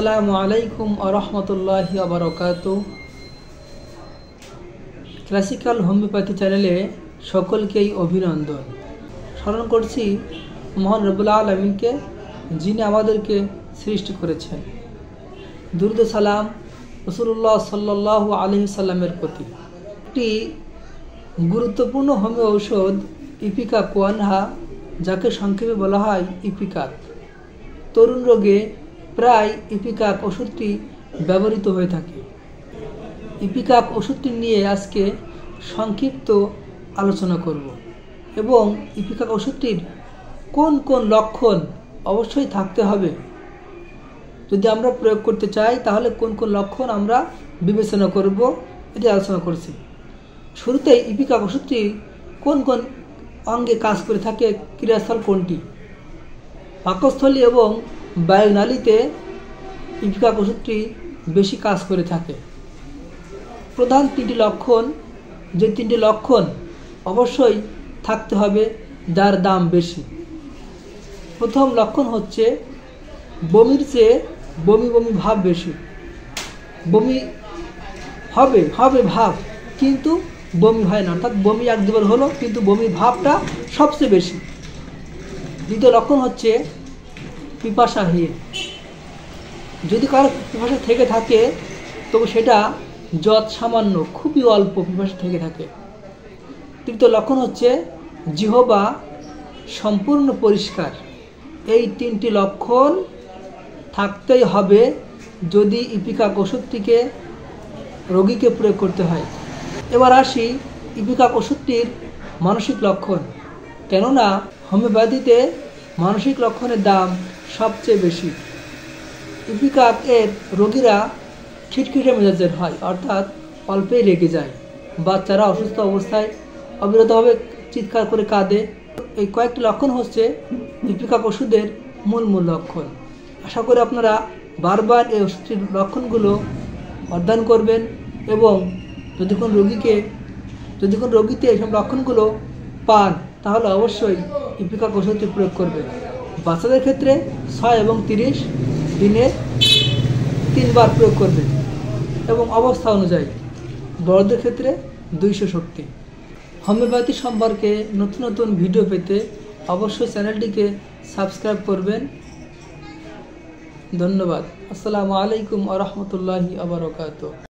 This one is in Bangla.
আসসালামু আলাইকুম আরহামতুল্লাহি আবরাকাতুহু। ক্লাসিক্যাল হোমিওপ্যাথি চ্যানেলে সকলকেই অভিনন্দন। স্মরণ করছি মহান রব্বুল আলামিনকে, যিনি আমাদেরকে সৃষ্টি করেছেন। দুরূদ ও সালাম রাসূলুল্লাহ সাল্লাল্লাহু আলাইহি সাল্লামের প্রতি। একটি গুরুত্বপূর্ণ হোমিও ঔষধ ইপিকাক ওয়ানহা, যাকে সংক্ষেপে বলা হয় ইপিকাক। তরুণ রোগে প্রায় ইপিকাক ওষুধটি ব্যবহৃত হয়ে থাকে। ইপিকাক ওষুধটি নিয়ে আজকে সংক্ষিপ্ত আলোচনা করব এবং ইপিকাক ওষুধটির কোন কোন লক্ষণ অবশ্যই থাকতে হবে, যদি আমরা প্রয়োগ করতে চাই তাহলে কোন কোন লক্ষণ আমরা বিবেচনা করব, এটি আলোচনা করছি। শুরুতেই ইপিকাক ওষুধটি কোন কোন অঙ্গে কাজ করে থাকে, ক্রিয়াস্থল কোনটি? পাকস্থলী এবং বায়ুনালীতে ইপিকাক ওষুধটি বেশি কাজ করে থাকে। প্রধান তিনটি লক্ষণ, যে তিনটি লক্ষণ অবশ্যই থাকতে হবে, যার দাম বেশি। প্রথম লক্ষণ হচ্ছে বমির চেয়ে বমি বমি ভাব বেশি। বমি হবে হবে ভাব, কিন্তু বমি হয় না, অর্থাৎ বমি এক দুবার হলো কিন্তু বমির ভাবটা সবচেয়ে বেশি। দ্বিতীয় লক্ষণ হচ্ছে পিপাসাহীন। যদি কারো পিপাসা থেকে থাকে তবে সেটা যৎ সামান্য, খুবই অল্প পিপাসা থেকে থাকে। তৃতীয় লক্ষণ হচ্ছে জিহ্বা সম্পূর্ণ পরিষ্কার। এই তিনটি লক্ষণ থাকতেই হবে যদি ইপিকাক ওষুধটিকে রোগীকে প্রয়োগ করতে হয়। এবার আসি ইপিকাক ওষুধটির মানসিক লক্ষণ। কেননা হোমিওপ্যাথিতে মানসিক লক্ষণের দাম সবচেয়ে বেশি। ইপিকাক এর রোগীরা খিটখিটে মেজাজের হয়, অর্থাৎ অল্পেই রেগে যায়। বাচ্চারা অসুস্থ অবস্থায় অবিরতভাবে চিৎকার করে কাঁদে। এই কয়েকটি লক্ষণ হচ্ছে ইপিকাক ওষুধের মূল লক্ষণ। আশা করি আপনারা বারবার এই ওষুধটির লক্ষণগুলো অধ্যয়ন করবেন এবং যদি কোনো রোগীতে এইসব লক্ষণগুলো পান তাহলে অবশ্যই ইপিকাক ওষুধটি প্রয়োগ করবেন। বাচ্চাদের ক্ষেত্রে 6 এবং 30 দিনে 3 বার প্রয়োগ করবেন এবং অবস্থা অনুযায়ী। বড়দের ক্ষেত্রে 200 শক্তি। হোমিওপ্যাথি সম্পর্কে নতুন নতুন ভিডিও পেতে অবশ্যই চ্যানেলটিকে সাবস্ক্রাইব করবেন। ধন্যবাদ। আসসালামু আলাইকুম আরহামতুল্লাহি আবরাকাতুহু।